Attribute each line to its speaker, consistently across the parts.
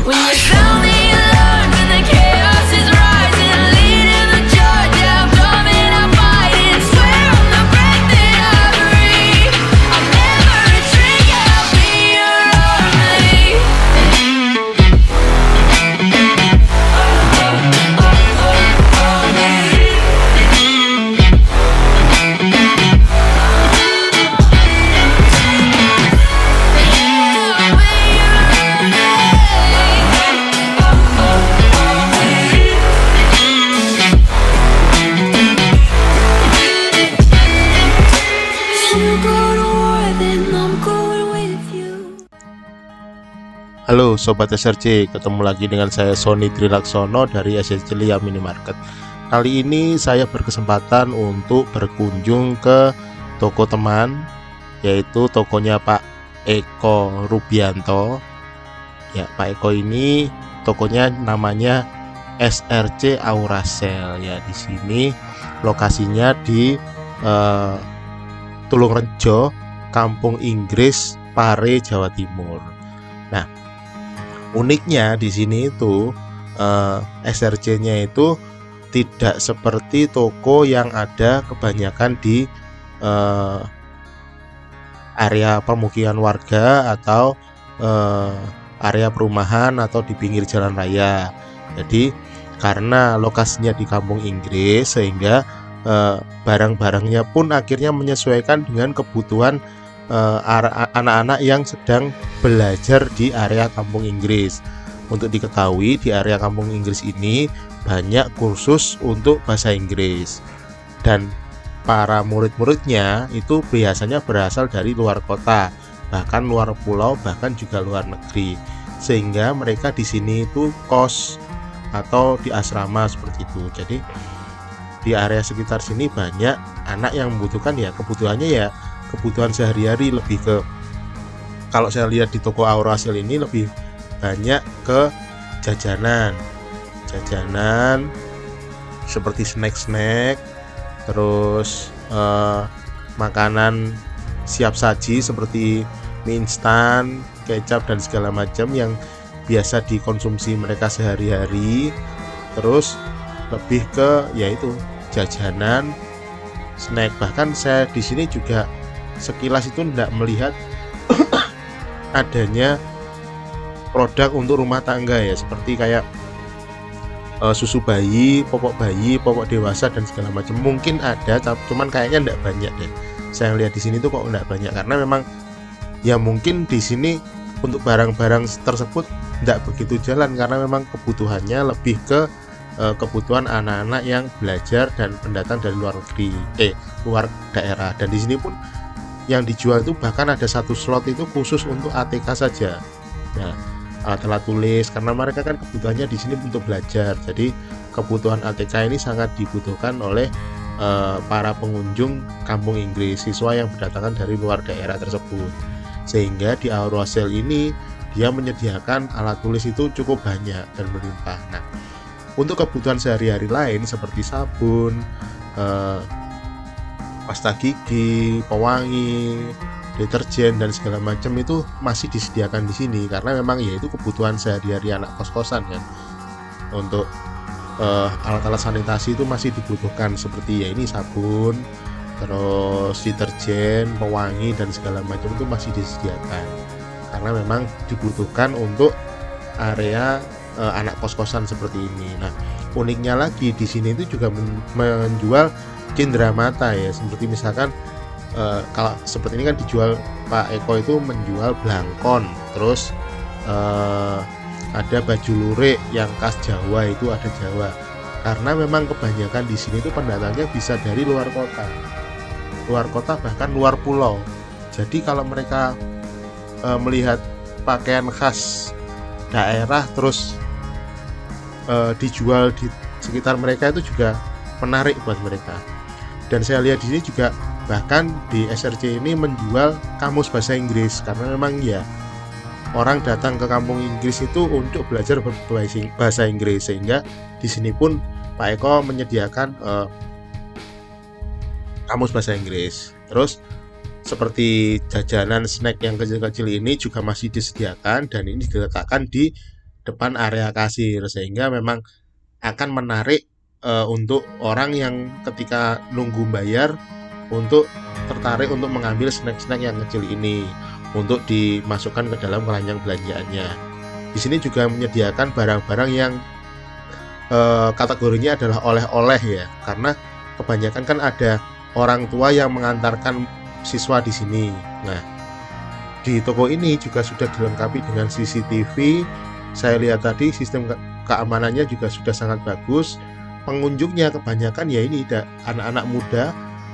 Speaker 1: When you feel me alone, when the chaos is rising, leading the charge, yeah, I'm coming, I'm fighting. Swear on the breath that I breathe, I'll never retreat, yeah, I'll be your only.
Speaker 2: Halo Sobat SRC, ketemu lagi dengan saya Sony Trilaksono dari SRC Lia Minimarket. Kali ini saya berkesempatan untuk berkunjung ke toko teman, yaitu tokonya Pak Eko Rubianto. Ya, Pak Eko ini tokonya namanya SRC Aurasel. Ya, di sini lokasinya di Tulungrejo, Kampung Inggris, Pare, Jawa Timur. Nah, uniknya di sini itu SRC-nya itu tidak seperti toko yang ada kebanyakan di area pemukiman warga atau area perumahan atau di pinggir jalan raya. Jadi karena lokasinya di Kampung Inggris, sehingga barang-barangnya pun akhirnya menyesuaikan dengan kebutuhan anak-anak yang sedang belajar di area Kampung Inggris. Untuk diketahui, di area Kampung Inggris ini banyak kursus untuk bahasa Inggris, dan para murid-muridnya itu biasanya berasal dari luar kota, bahkan luar pulau, bahkan juga luar negeri, sehingga mereka di sini itu kos atau di asrama seperti itu. Jadi di area sekitar sini banyak anak yang membutuhkan, ya kebutuhannya ya kebutuhan sehari-hari, lebih ke, kalau saya lihat di toko Aurasel ini lebih banyak ke jajanan seperti snack-snack, terus makanan siap saji seperti mie instan, kecap dan segala macam yang biasa dikonsumsi mereka sehari-hari. Terus lebih ke yaitu jajanan, snack. Bahkan saya di sini juga sekilas itu tidak melihat adanya produk untuk rumah tangga, ya seperti kayak susu bayi, popok dewasa dan segala macam. Mungkin ada, cuman kayaknya tidak banyak deh. Saya lihat di sini tuh kok tidak banyak, karena memang ya mungkin di sini untuk barang-barang tersebut tidak begitu jalan, karena memang kebutuhannya lebih ke kebutuhan anak-anak yang belajar dan pendatang dari luar negeri, luar daerah. Dan di sini pun yang dijual itu bahkan ada satu slot itu khusus untuk ATK saja. Nah, alat-alat tulis, karena mereka kan kebutuhannya di sini untuk belajar. Jadi kebutuhan ATK ini sangat dibutuhkan oleh para pengunjung Kampung Inggris, siswa yang berdatangan dari luar daerah tersebut. Sehingga di Aurasel ini dia menyediakan alat tulis itu cukup banyak dan melimpah. Nah, untuk kebutuhan sehari-hari lain seperti sabun, pasta gigi, pewangi, deterjen dan segala macam itu masih disediakan di sini, karena memang ya itu kebutuhan sehari-hari anak kos-kosan kan. Untuk alat-alat sanitasi itu masih dibutuhkan, seperti ya ini sabun, terus deterjen, pewangi dan segala macam itu masih disediakan, karena memang dibutuhkan untuk area anak kos-kosan seperti ini. Nah, uniknya lagi di sini itu juga menjual cindramata, ya seperti misalkan kalau seperti ini kan dijual, Pak Eko itu menjual blangkon, terus ada baju lurik yang khas Jawa, itu ada Jawa, karena memang kebanyakan di sini itu pendatangnya bisa dari luar kota bahkan luar pulau. Jadi kalau mereka melihat pakaian khas daerah terus dijual di sekitar mereka, itu juga menarik buat mereka. Dan saya lihat di sini juga bahkan di SRC ini menjual kamus bahasa Inggris, karena memang ya orang datang ke Kampung Inggris itu untuk belajar bahasa Inggris, sehingga di sini pun Pak Eko menyediakan kamus bahasa Inggris. Terus seperti jajanan snack yang kecil-kecil ini juga masih disediakan, dan ini diletakkan di depan area kasir, sehingga memang akan menarik untuk orang yang ketika nunggu bayar untuk tertarik untuk mengambil snack-snack yang kecil ini untuk dimasukkan ke dalam keranjang belanjaannya. Di sini juga menyediakan barang-barang yang kategorinya adalah oleh-oleh ya, karena kebanyakan kan ada orang tua yang mengantarkan siswa di sini. Nah, di toko ini juga sudah dilengkapi dengan CCTV. Saya lihat tadi sistem keamanannya juga sudah sangat bagus. Pengunjungnya kebanyakan ya ini anak-anak muda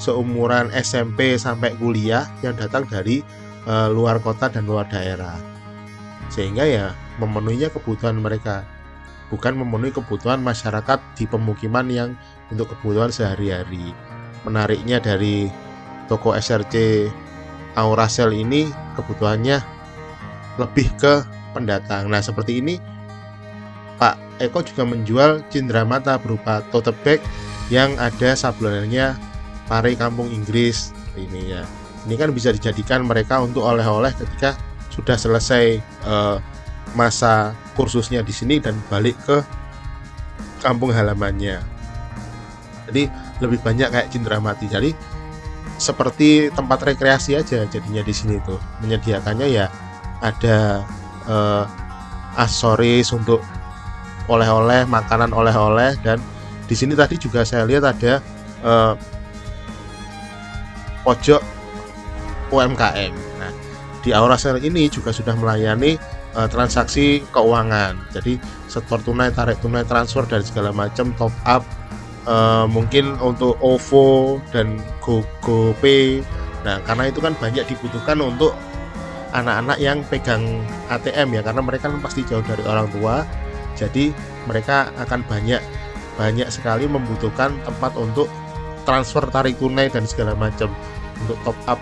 Speaker 2: seumuran SMP sampai kuliah yang datang dari luar kota dan luar daerah, sehingga ya memenuhinya kebutuhan mereka, bukan memenuhi kebutuhan masyarakat di pemukiman yang untuk kebutuhan sehari-hari. Menariknya dari toko SRC Aurasel ini kebutuhannya lebih ke pendatang. Nah, seperti ini Pak Eko juga menjual cindramata berupa tote bag yang ada sablonernya pare kampung Inggris ini ya. Ini kan bisa dijadikan mereka untuk oleh-oleh ketika sudah selesai masa kursusnya di sini dan balik ke kampung halamannya. Jadi lebih banyak kayak cindramati. Jadi seperti tempat rekreasi aja jadinya di sini tuh. Menyediakannya ya ada aksesoris untuk oleh-oleh, makanan oleh-oleh, dan di sini tadi juga saya lihat ada pojok UMKM. Nah, di Aurasel ini juga sudah melayani transaksi keuangan. Jadi setor tunai, tarik tunai, transfer dan segala macam, top up, mungkin untuk OVO dan GoPay. Nah, karena itu kan banyak dibutuhkan untuk anak-anak yang pegang ATM ya, karena mereka kan pasti jauh dari orang tua. Jadi mereka akan banyak sekali membutuhkan tempat untuk transfer, tarik tunai dan segala macam, untuk top up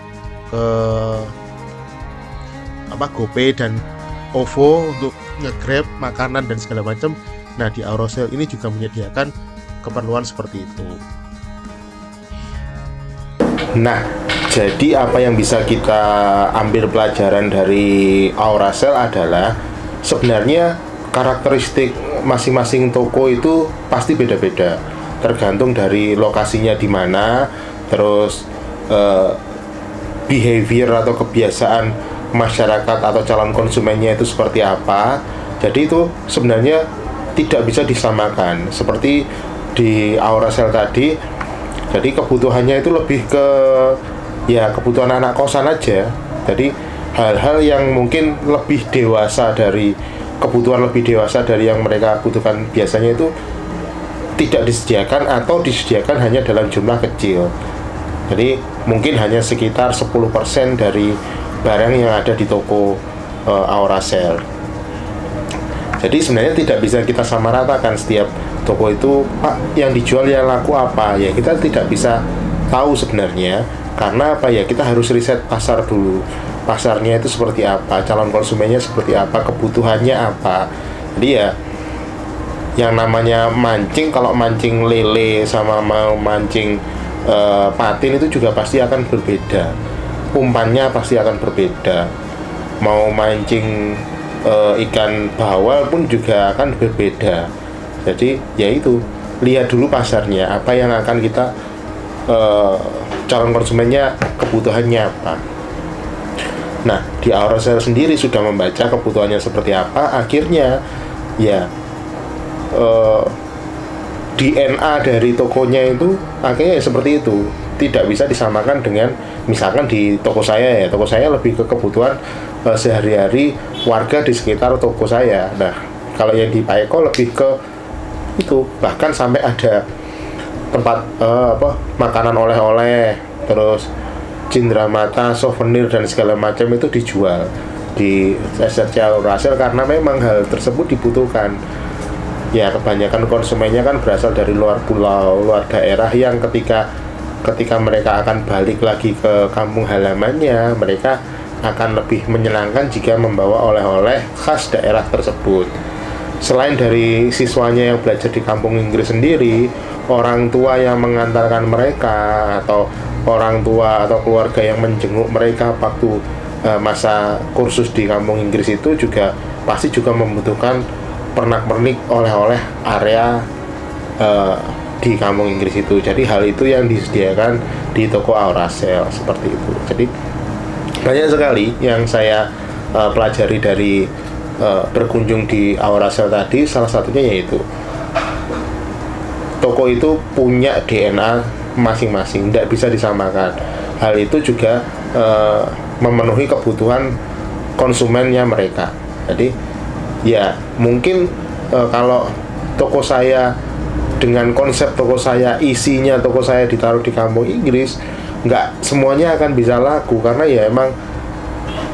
Speaker 2: ke GoPay dan OVO, untuk nge-grab makanan dan segala macam. Nah, di Aurasel ini juga menyediakan keperluan seperti itu.
Speaker 3: Nah, jadi apa yang bisa kita ambil pelajaran dari Aurasel adalah sebenarnya karakteristik masing-masing toko itu pasti beda-beda, tergantung dari lokasinya di mana, terus behavior atau kebiasaan masyarakat atau calon konsumennya itu seperti apa. Jadi itu sebenarnya tidak bisa disamakan. Seperti di Aurasel tadi, jadi kebutuhannya itu lebih ke ya kebutuhan anak kosan aja. Jadi hal-hal yang mungkin lebih dewasa dari kebutuhan lebih dewasa dari yang mereka butuhkan biasanya itu tidak disediakan atau disediakan hanya dalam jumlah kecil. Jadi mungkin hanya sekitar 10% dari barang yang ada di toko Aurasel. Jadi sebenarnya tidak bisa kita samaratakan setiap toko itu, Pak, yang dijual yang laku apa. Ya kita tidak bisa tahu sebenarnya, karena apa ya, kita harus riset pasar dulu. Pasarnya itu seperti apa, calon konsumennya seperti apa, kebutuhannya apa. Jadi ya yang namanya mancing, kalau mancing lele sama mau mancing patin itu juga pasti akan berbeda, umpannya pasti akan berbeda. Mau mancing ikan bawal pun juga akan berbeda. Jadi ya itu, lihat dulu pasarnya, apa yang akan kita calon konsumennya kebutuhannya apa. Nah, di Aurasel sendiri sudah membaca kebutuhannya seperti apa, akhirnya ya DNA dari tokonya itu akhirnya seperti itu. Tidak bisa disamakan dengan misalkan di toko saya ya, toko saya lebih ke kebutuhan sehari-hari warga di sekitar toko saya. Nah, kalau yang di Pak Eko lebih ke itu, bahkan sampai ada tempat makanan oleh-oleh, terus cindramata, souvenir dan segala macam itu dijual di SRC Aurasel karena memang hal tersebut dibutuhkan. Ya kebanyakan konsumennya kan berasal dari luar pulau, luar daerah, yang ketika mereka akan balik lagi ke kampung halamannya, mereka akan lebih menyenangkan jika membawa oleh-oleh khas daerah tersebut. Selain dari siswanya yang belajar di kampung Inggris sendiri, orang tua yang mengantarkan mereka atau orang tua atau keluarga yang menjenguk mereka waktu masa kursus di kampung Inggris itu juga pasti juga membutuhkan pernak-pernik oleh-oleh area di kampung Inggris itu. Jadi hal itu yang disediakan di toko Aurasel seperti itu. Jadi banyak sekali yang saya pelajari dari berkunjung di Aurasel tadi. Salah satunya yaitu toko itu punya DNA masing-masing, tidak bisa disamakan. Hal itu juga memenuhi kebutuhan konsumennya mereka. Jadi ya mungkin kalau toko saya dengan konsep toko saya, isinya toko saya ditaruh di kampung Inggris, nggak semuanya akan bisa laku, karena ya emang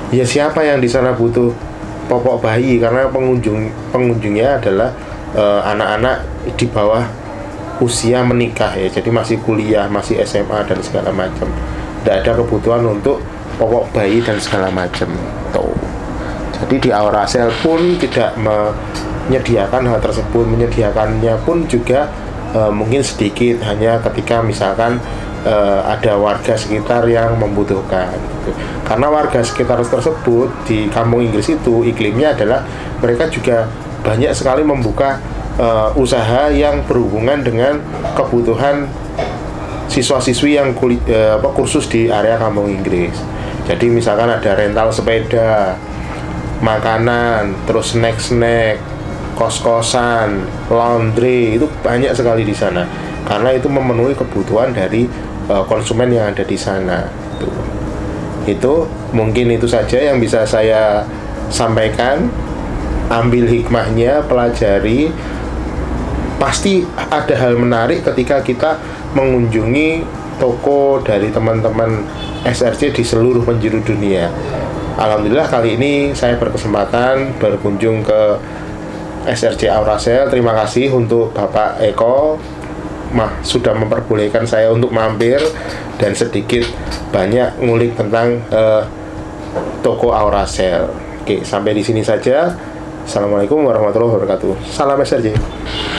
Speaker 3: ya siapa yang di sana butuh popok bayi, karena pengunjungnya adalah anak-anak di bawah usia menikah ya, jadi masih kuliah, masih SMA dan segala macam. Tidak ada kebutuhan untuk popok bayi dan segala macam tuh. Jadi di Aurasel pun tidak menyediakan hal tersebut, menyediakannya pun juga mungkin sedikit, hanya ketika misalkan ada warga sekitar yang membutuhkan gitu. Karena warga sekitar tersebut di kampung Inggris itu iklimnya adalah mereka juga banyak sekali membuka usaha yang berhubungan dengan kebutuhan siswa-siswi yang kursus di area kampung Inggris. Jadi misalkan ada rental sepeda, makanan, terus snack-snack, kos-kosan, laundry, itu banyak sekali di sana. Karena itu memenuhi kebutuhan dari konsumen yang ada di sana. Itu mungkin itu saja yang bisa saya sampaikan. Ambil hikmahnya, pelajari. Pasti ada hal menarik ketika kita mengunjungi toko dari teman-teman SRC di seluruh penjuru dunia. Alhamdulillah kali ini saya berkesempatan berkunjung ke SRC Aurasel. Terima kasih untuk Bapak Eko sudah memperbolehkan saya untuk mampir dan sedikit banyak ngulik tentang toko Aurasel. Oke, sampai di sini saja. Assalamualaikum warahmatullahi wabarakatuh. Salam SRC.